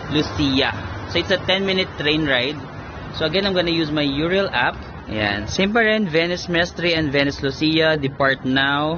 Lucia. So it's a 10-minute train ride. So again, I'm gonna use my Uriel app. Ayan. Same pa rin, Venice Mestre and Venice Lucia. Depart now.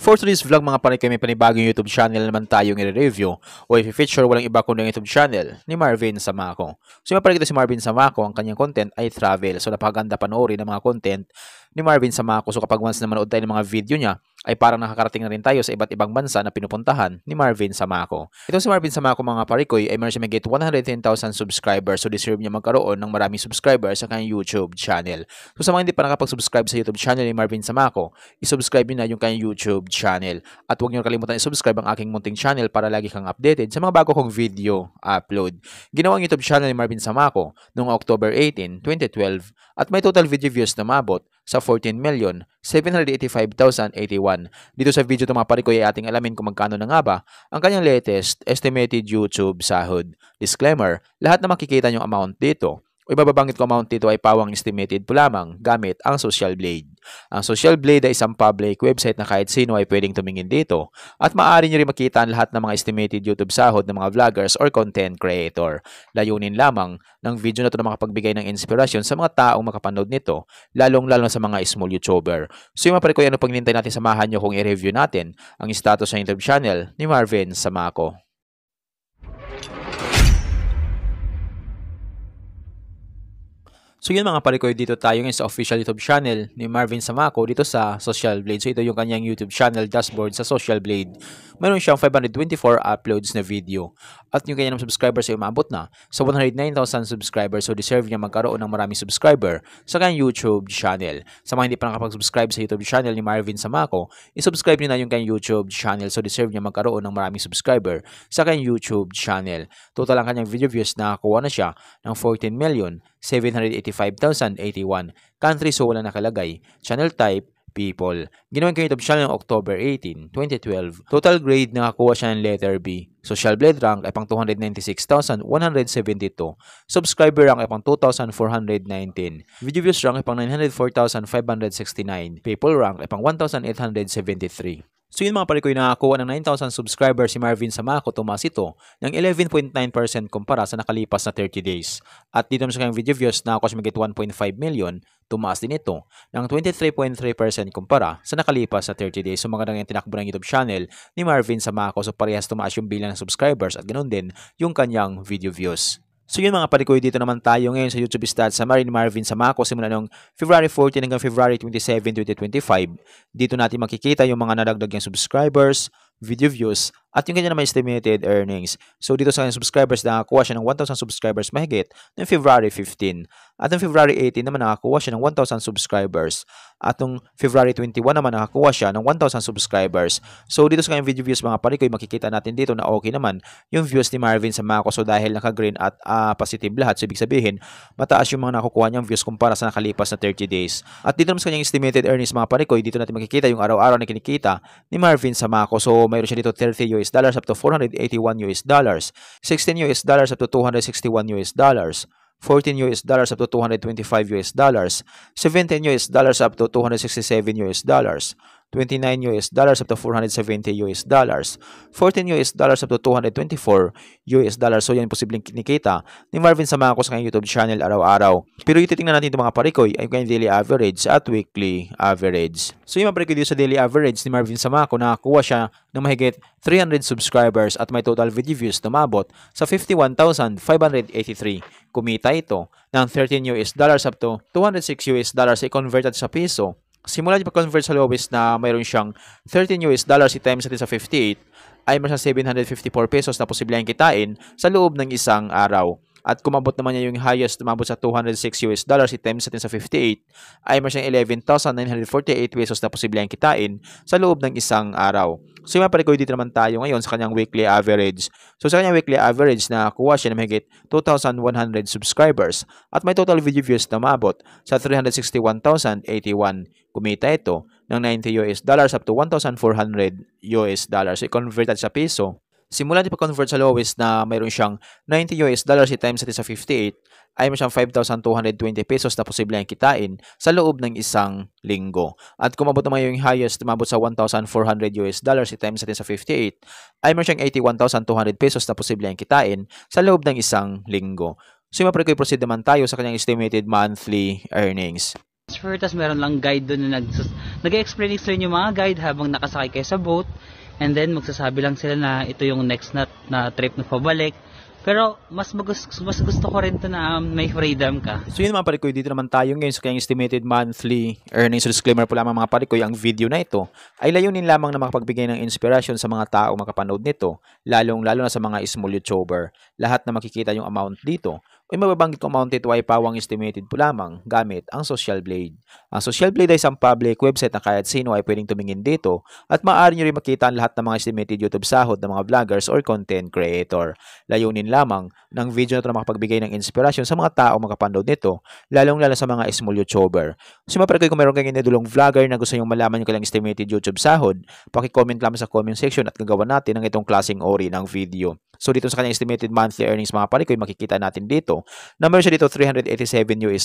For today's vlog mga pare, may panibagong YouTube channel naman tayong i-review o i-feature walang iba kundi YouTube channel ni Marvin Samaco. So yung pare, si Marvin Samaco, ang kanyang content ay travel. So napakaganda panoorin ng mga content ni Marvin Samaco. So kapag once na manood tayo ng mga video niya, ay parang nakakarating na rin tayo sa iba't ibang bansa na pinupuntahan ni Marvin Samaco. Ito si Marvin Samaco mga parikoy ay meron siya mag-get 110,000 subscribers. So deserve niya magkaroon ng maraming subscribers sa kanyang YouTube channel. So sa mga hindi pa nakapag-subscribe sa YouTube channel ni Marvin Samaco, i-subscribe niyo na yung kanyang YouTube channel. At huwag niyo kalimutan i-subscribe ang aking munting channel para lagi kang updated sa mga bago kong video upload. Ginawa ang YouTube channel ni Marvin Samaco noong October 18, 2012 at may total video views na mabot sa 14,785,081. Dito sa video ito mga pare ko ay ating alamin kung magkano na nga ba ang kanyang latest estimated YouTube sahod. Disclaimer, lahat na makikita yung amount dito o ibababanggit ko amount dito ay pawang estimated po lamang gamit ang Social Blade. Ang Social Blade ay isang public website na kahit sino ay pwedeng tumingin dito at maaari nyo rin makita ang lahat ng mga estimated YouTube sahod ng mga vloggers or content creator. Layunin lamang ng video na ito na makapagbigay ng inspirasyon sa mga taong makapanood nito, lalong-lalo sa mga small YouTuber. So yung mga pare ko, ano pang hinintay natin, samahan nyo kung i-review natin ang status ng YouTube channel ni Marvin Samaco. So yun mga pare ko, dito tayo ngayon sa official YouTube channel ni Marvin Samaco dito sa Social Blade. So ito yung kanyang YouTube channel dashboard sa Social Blade. Meron siyang 524 uploads na video. At yung kanyang subscribers ay umabot na sa 109,000 subscribers. So deserve niya magkaroon ng maraming subscriber sa kanyang YouTube channel. Sa mga hindi pa nakapag-subscribe sa YouTube channel ni Marvin Samaco, i-subscribe niyo na yung kanyang YouTube channel. So deserve niya magkaroon ng maraming subscriber sa kanyang YouTube channel. Total ang kanyang video views, nakakuha na siya ng 14,785,081. Country, so wala nakalagay. Channel type, people. Ginawa ko YouTube channel ng October 18, 2012. Total grade, nakakuha siya ng letter B. Social Blade rank ay pang 296,172. Subscriber rank ay pang 2,419. Video views rank ay pang 904,569. People rank ay pang 1,873. So yun mga pare ko, yung nakakuha ng 9,000 subscribers si Marvin Samaco, tumaas ito ng 11.9% kumpara sa nakalipas na 30 days. At dito sa kanyang video views, nakakuha siya mag-get 1.5 million, tumaas din ito ng 23.3% kumpara sa nakalipas na 30 days. So magandang yung tinakbo ng YouTube channel ni Marvin Samaco. So parehas tumaas yung bilang ng subscribers at ganoon din yung kanyang video views. So yun mga parikoy, dito naman tayo ngayon sa YouTube stats summary ni Marvin Samaco simula noong February 14 hanggang February 27, 2025. Dito natin makikita yung mga nadagdag yung subscribers, video views, at yung kanya naman estimated earnings. So dito sa kanyang subscribers, nakakuha siya ng 1,000 subscribers mahigit noong February 15. At noong February 18 naman nakakuha siya ng 1,000 subscribers. At noong February 21 naman nakakuha siya ng 1,000 subscribers. So dito sa kanyang video views mga parikoy, makikita natin dito na okay naman yung views ni Marvin Samaco. So dahil naka-green at positive lahat, so ibig sabihin mataas yung mga nakukuha niyang views kumpara sa nakalipas na 30 days. At dito naman sa kanyang estimated earnings mga parikoy, dito natin makikita yung araw-araw na kinikita ni Marvin Samaco. So mayroon siya dito $30 up to $481 $16 up to $261 $14 up to $225 $17 up to $267 $29 up to $470 $14 up to $224. So yan posibleng kinikita ni Marvin Samaco sa kanyang YouTube channel araw-araw. Pero yung titingnan natin itong mga parikoy ay kanyang daily average at weekly average. So yung mga parikoy dito sa daily average ni Marvin Samaco, nakakuha siya ng mahigit 300 subscribers at may total video views na mabot sa 51,583. Kumita ito ng $13 up to $206 i-converted sa piso. Simula niya pag-convert sa lowest na mayroon siyang $13 i-times natin sa 58 ay mas 754 pesos na posibleng kitain sa loob ng isang araw. At kumabot naman niya yung highest, tumabot sa $206 i-times natin sa 58 ay mas 11,948 pesos na posibleng kitain sa loob ng isang araw. So yung maparikoy dito naman tayo ngayon sa kanyang weekly average. So sa kanyang weekly average, nakakuha siya ng mahigit 2,100 subscribers at may total video views na mabot sa 361,081. Kumita ito ng $90 up to $1,400. So i-converted sa piso, Simula di pa-convert sa lowest na mayroon siyang $90 i-times natin sa 58, ay mayroon siyang 5,220 pesos na posible ang kitain sa loob ng isang linggo. At kung mabot naman yung highest, mabot sa $1,400 i-times natin sa 58, ay mayroon siyang 81,200 pesos na posible ang kitain sa loob ng isang linggo. So, proceed naman tayo sa kanyang estimated monthly earnings. Tapos meron lang guide doon na nag-explain yung mga guide habang nakasakay kayo sa boat. And then, magsasabi lang sila na ito yung next na trip na pabalik. Pero, mas gusto ko rin to na may freedom ka. So, yun mga parikoy, dito naman tayo ngayon sa kanyang estimated monthly earnings. So, disclaimer po lamang mga parikoy, ang video na ito ay layunin lamang na makapagbigay ng inspirasyon sa mga tao makapanood nito, lalong-lalo na sa mga small YouTuber. Lahat na makikita yung amount dito, o yung mababanggit kong amount ito ay pawang estimated po lamang gamit ang Social Blade. Ang Social Blade ay isang public website na kahit sino ay pwedeng tumingin dito at maaari nyo rin makita ang lahat ng mga estimated YouTube sahod ng mga vloggers or content creator. Layunin lamang ng video na ito na makapagbigay ng inspirasyon sa mga tao makapanood nito, lalong-lalo sa mga small YouTuber. So maparekoy kung meron kayong inidulong vlogger na gusto nyong malaman yung kailang estimated YouTube sahod, paki-comment lamang sa comment section at gagawa natin ng itong klaseng ori ng video. So dito sa kanyang estimated monthly earnings mga parikoy, makikita natin dito na meron siya dito $387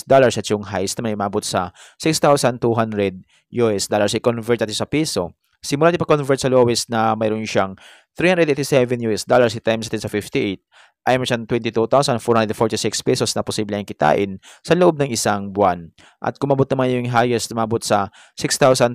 at yung highest na may mabot sa $6,200. I-convert natin sa piso. Simula din pa-convert sa lowest na mayroon siyang $387 i-times natin sa 58 ay meron siyang 22,446 pesos na posible ang kitain sa loob ng isang buwan. At kung mabot naman yung highest na mabot sa $6,200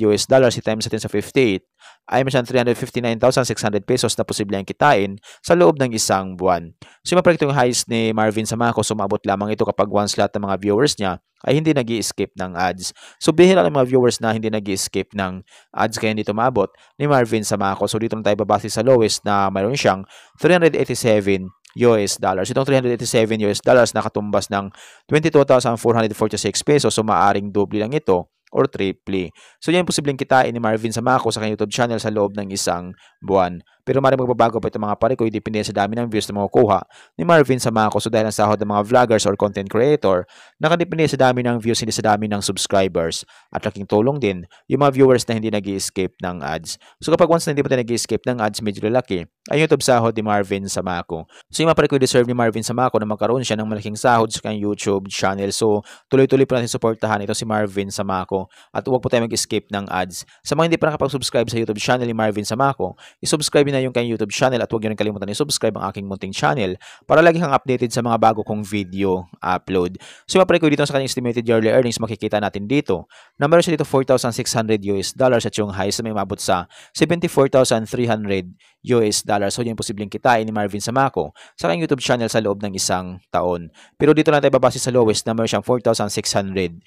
i-times natin sa 58 ay meron siyang 359,600 pesos na posible ang kitain sa loob ng isang buwan. So yung yung highest ni Marvin Samaco, sumabot lamang ito kapag once lahat ng mga viewers niya ay hindi nag-i-skip ng ads. So bihira lang mga viewers na hindi nag-i-skip ng ads kaya hindi tumabot ni Marvin Samaco. So dito na tayo babase sa lowest na mayroon siyang $387. Itong $387 nakatumbas ng 22,446 pesos. So maaring doble lang ito or triple. So yan posibleng kitain ni Marvin Samaco sa kanyang YouTube channel sa loob ng isang buwan. Pero maaaring magbabago pa itong mga parikoy, depende sa dami ng views na makukuha ni Marvin Samaco. So dahil ang sahod ng mga vloggers or content creator, nakadepende sa dami ng views, hindi sa dami ng subscribers. At laking tulong din yung mga viewers na hindi nag-i-escape ng ads. So kapag once na hindi pa tayo nag-i-escape ng ads, medyo lalaki ay YouTube sahod ni Marvin Samaco. So yung mga parikoy deserve ni Marvin Samaco na magkaroon siya ng malaking sahod sa kanyang YouTube channel. So tuloy-tuloy po natin suportahan ito si Marvin Samaco. At huwag po tayo mag-escape ng ads. Sa mga hindi pa nakapag-subscribe sa YouTube channel ni Marvin Samaco, i-subscribe na yung kanyang YouTube channel at huwag nyo rin kalimutan i-subscribe ang aking munting channel para lagi kang updated sa mga bago kong video upload. So mapre ko dito sa kanyang estimated yearly earnings, makikita natin dito na meron siya dito $4,600 at yung highest na may mabot sa $74,300. So yun yung posibleng kitain ni Marvin Samaco sa kanyang YouTube channel sa loob ng isang taon. Pero dito lang tayo babase sa lowest na meron siyang $4,600.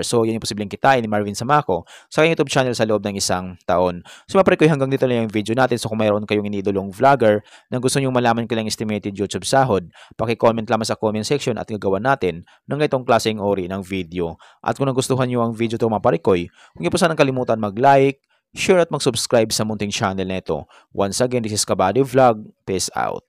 So yun yung posibleng kitain ni Marvin Samaco sa kanyang YouTube channel sa loob ng isang taon. So mapre ko hanggang dito lang yung video natin. So kung mayroon kayong inidolong vlogger na gusto nyo malaman kailang estimated YouTube sahod, paki-comment lamang sa comment section at gagawa natin ng itong klaseng ori ng video. At kung nagustuhan nyo ang video ito mga parikoy, huwag nyo po sanang kalimutan mag-like, share at mag-subscribe sa munting channel na ito. Once again, this is Kabady Vlog. Peace out.